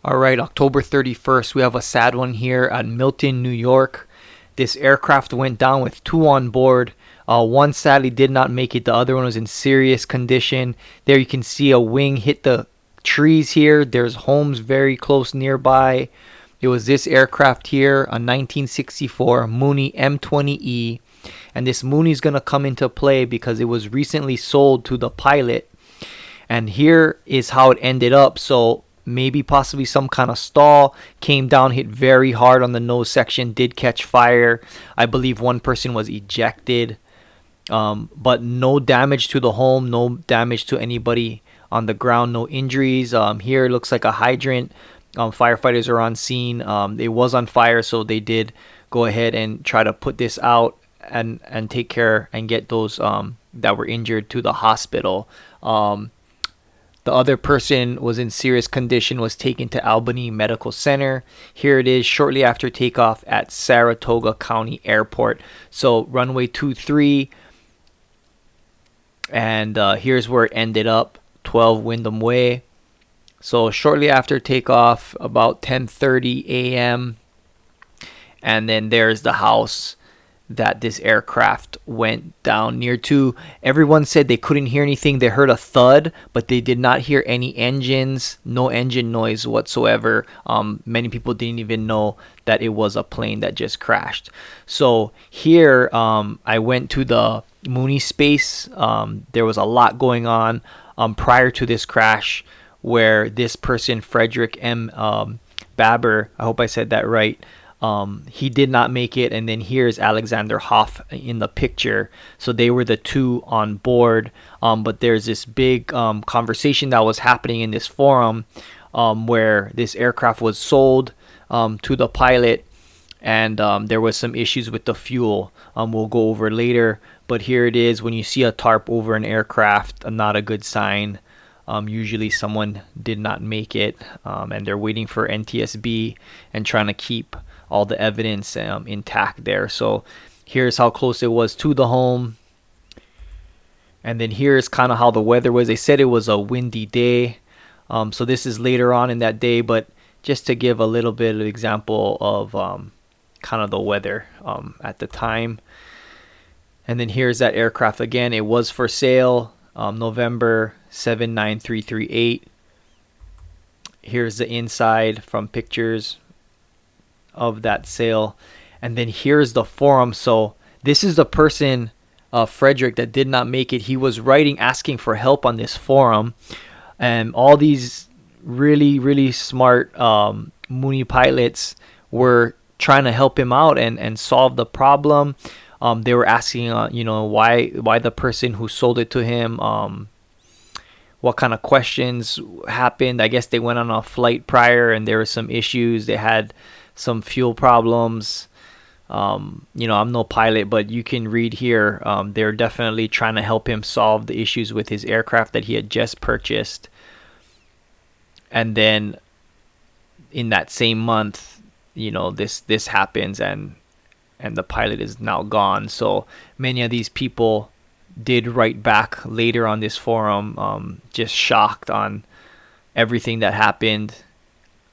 All right, October 31st, we have a sad one here at Milton, New York. This aircraft went down with two on board. One sadly did not make it. The other one was in serious condition. There you can see a wing hit the trees here. There's homes very close nearby. It was this aircraft here, a 1964 Mooney M20E. And this Mooney is going to come into play because it was recently sold to the pilot. And here is how it ended up. So maybe possibly some kind of stall, came down, hit very hard on the nose section, did catch fire. I believe one person was ejected, but no damage to the home, no damage to anybody on the ground, no injuries. Here it looks like a hydrant. Firefighters are on scene. It was on fire, so they did go ahead and try to put this out and take care and get those that were injured to the hospital. The other person was in serious condition, was taken to Albany Medical Center. Here it is shortly after takeoff at Saratoga County Airport. So runway 23, and here's where it ended up, 12 Wyndham Way. So shortly after takeoff, about 10:30 a.m., and then there's the house that this aircraft went down near to. Everyone said they couldn't hear anything. They heard a thud, but they did not hear any engines, no engine noise whatsoever. Many people didn't even know that it was a plane that just crashed. So here, I went to the Mooney space. There was a lot going on prior to this crash, where this person, Frederick M. Baber, I hope I said that right, he did not make it. And then here's Alexander Hoff in the picture. So they were the two on board. But there's this big conversation that was happening in this forum where this aircraft was sold to the pilot. And there was some issues with the fuel. We'll go over later. But here it is. When you see a tarp over an aircraft, not a good sign. Usually someone did not make it. And they're waiting for NTSB and trying to keep all the evidence intact there. So here's how close it was to the home. And then here's kind of how the weather was. They said it was a windy day. So this is later on in that day, but just to give a little bit of example of kind of the weather at the time. And then here's that aircraft again. It was for sale, November 79338. Here's the inside from pictures of that sale. And then here's the forum. So this is the person, Frederick, that did not make it. He was writing, asking for help on this forum, and all these really smart Mooney pilots were trying to help him out and solve the problem. They were asking why the person who sold it to him, what kind of questions happened. I guess they went on a flight prior and there were some issues. They had some fuel problems. I'm no pilot, but you can read here. They're definitely trying to help him solve the issues with his aircraft that he had just purchased. And then in that same month, this happens and the pilot is now gone. So many of these people did write back later on this forum, just shocked on everything that happened.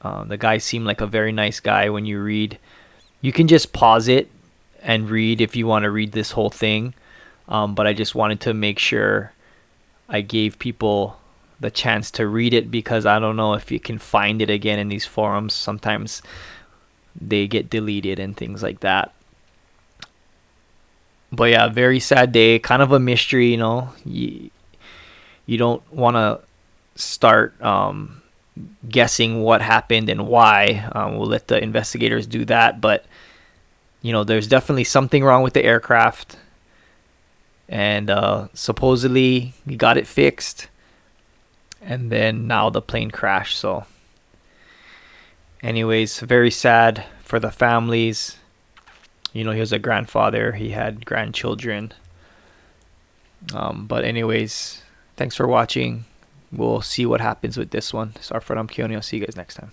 The guy seemed like a very nice guy. When you read, you can just pause it and read if you want to read this whole thing. But I just wanted to make sure I gave people the chance to read it, because I don't know if you can find it again in these forums. Sometimes they get deleted and things like that. But yeah, very sad day, kind of a mystery. You don't want to start guessing what happened and why. We'll let the investigators do that, but there's definitely something wrong with the aircraft, and supposedly he got it fixed, and then now the plane crashed. So anyways, very sad for the families. He was a grandfather, he had grandchildren. But anyways, thanks for watching. We'll see what happens with this one. Sarford, I'm Keone. I'll see you guys next time.